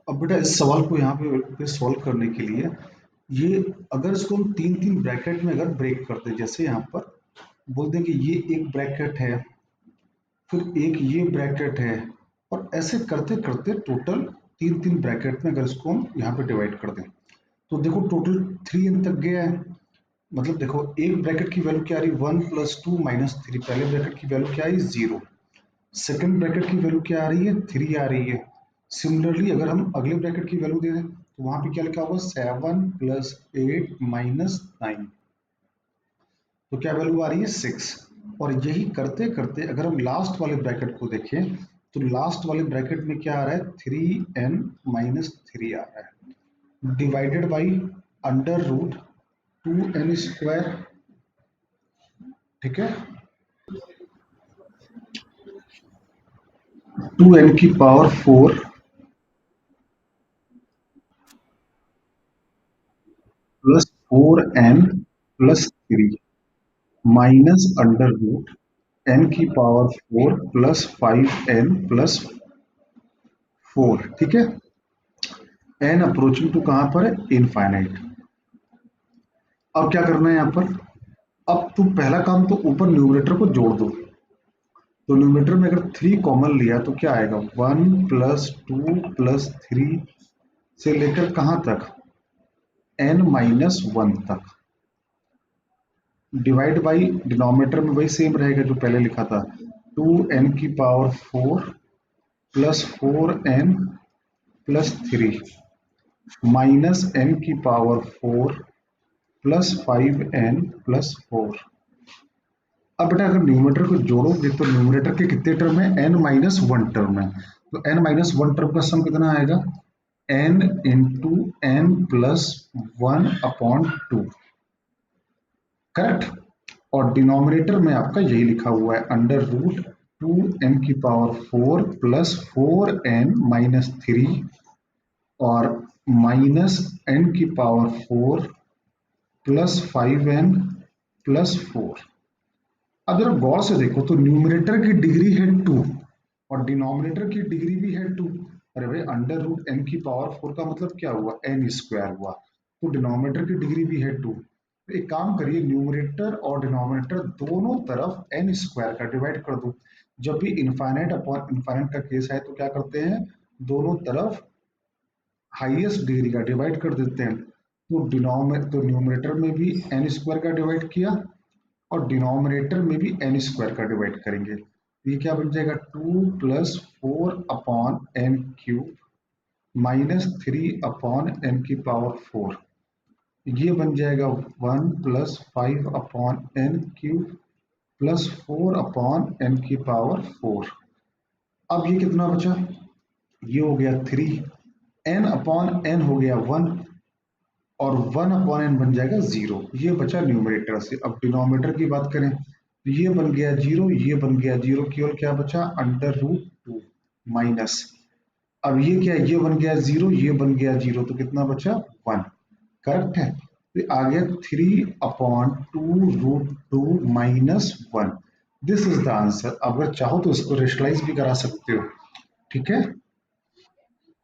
अब बेटा इस सवाल को यहाँ पे सॉल्व करने के लिए ये अगर इसको हम तीन तीन ब्रैकेट में अगर ब्रेक करते, जैसे यहाँ पर बोल दें कि ये एक ब्रैकेट है, फिर एक ये ब्रैकेट है, और ऐसे करते करते टोटल तीन तीन ब्रैकेट में अगर इसको हम यहाँ पे डिवाइड कर दें, तो देखो टोटल 3n तक गया है। मतलब देखो एक ब्रैकेट की वैल्यू क्या आ रही है, 1 + 2 - 3। पहले ब्रैकेट की वैल्यू क्या आई, 0। सेकंड ब्रैकेट की वैल्यू क्या आ रही है, 3 आ रही है। सिमिलरली अगर हम अगले ब्रैकेट की वैल्यू दे दें तो वहां पे क्या लिखा होगा, 7 + 8 - 9। तो क्या वैल्यू आ रही है, 6। और यही करते करते अगर हम लास्ट वाले ब्रैकेट को देखें तो लास्ट वाले ब्रैकेट में क्या आ रहा है, 3n - 3 आ रहा है, डिवाइडेड बाई √2n²। ठीक है, 2n⁴ +4n + 3 -√n⁴ +5n + 4। ठीक है, n अप्रोचिंग टू कहां पर है, इनफाइनाइट। अब क्या करना है यहाँ पर, अब तो पहला काम तो ऊपर न्यूमरेटर को जोड़ दो। तो न्यूमरेटर में अगर 3 कॉमन लिया तो क्या आएगा, 1 + 2 + 3 से लेकर कहां तक, n-1 तक। डिवाइड बाई डिनोमिनेटर में वही सेम रहेगा जो पहले लिखा था, 2n⁴ +4n + 3 -n⁴ +5n + 4। अब बेटा अगर न्यूमरेटर को जोड़ोगे तो न्यूमरेटर के कितने टर्म है, n-1 टर्म है। तो n-1 टर्म का सम कितना आएगा, n × n+1/2। करेक्ट। और डिनोमिनेटर में आपका यही लिखा हुआ है, √2n⁴ +4n - 3 और -n⁴ +5n + 4। अब जरा गौर से देखो तो न्यूमरेटर की डिग्री है 2 और डिनोमिनेटर की डिग्री भी है 2। अरे भाई √n⁴ का मतलब क्या हुआ, n² हुआ, तो डिनोमिनेटर की डिग्री भी है 2। तो एक काम करिए, न्यूमरेटर और डिनोमिनेटर दोनों तरफ n² का डिवाइड कर दो। जब भी इनफाइनाइट अपॉन इनफाइनाइट का केस है तो क्या करते हैं, दोनों तरफ हाईएस्ट डिग्री का डिवाइड कर देते हैं। तो न्यूमरेटर में भी n² का डिवाइड किया और डिनोमिनेटर में भी n² का डिवाइड करेंगे। ये क्या बन जाएगा, 2 + 4/n³ -3/n⁴। ये बन जाएगा 1 + 5/n³ +4/n⁴। अब ये कितना बचा, ये हो गया 3, n/n हो गया 1 और 1/n बन जाएगा 0। ये बचा न्यूमरेटर से। अब डिनोमिनेटर की बात करें तो ये बन गया 0, ये बन गया 0, केवल क्या बचा, √2 माइनस। अब ये क्या है, ये बन गया 0, ये बन गया 0, तो कितना बचा, 1। करेक्ट है, तो आ गया 3/2√2 - 1। This is the answer. अगर चाहो तो इसको रेशनलाइज भी करा सकते हो। ठीक है,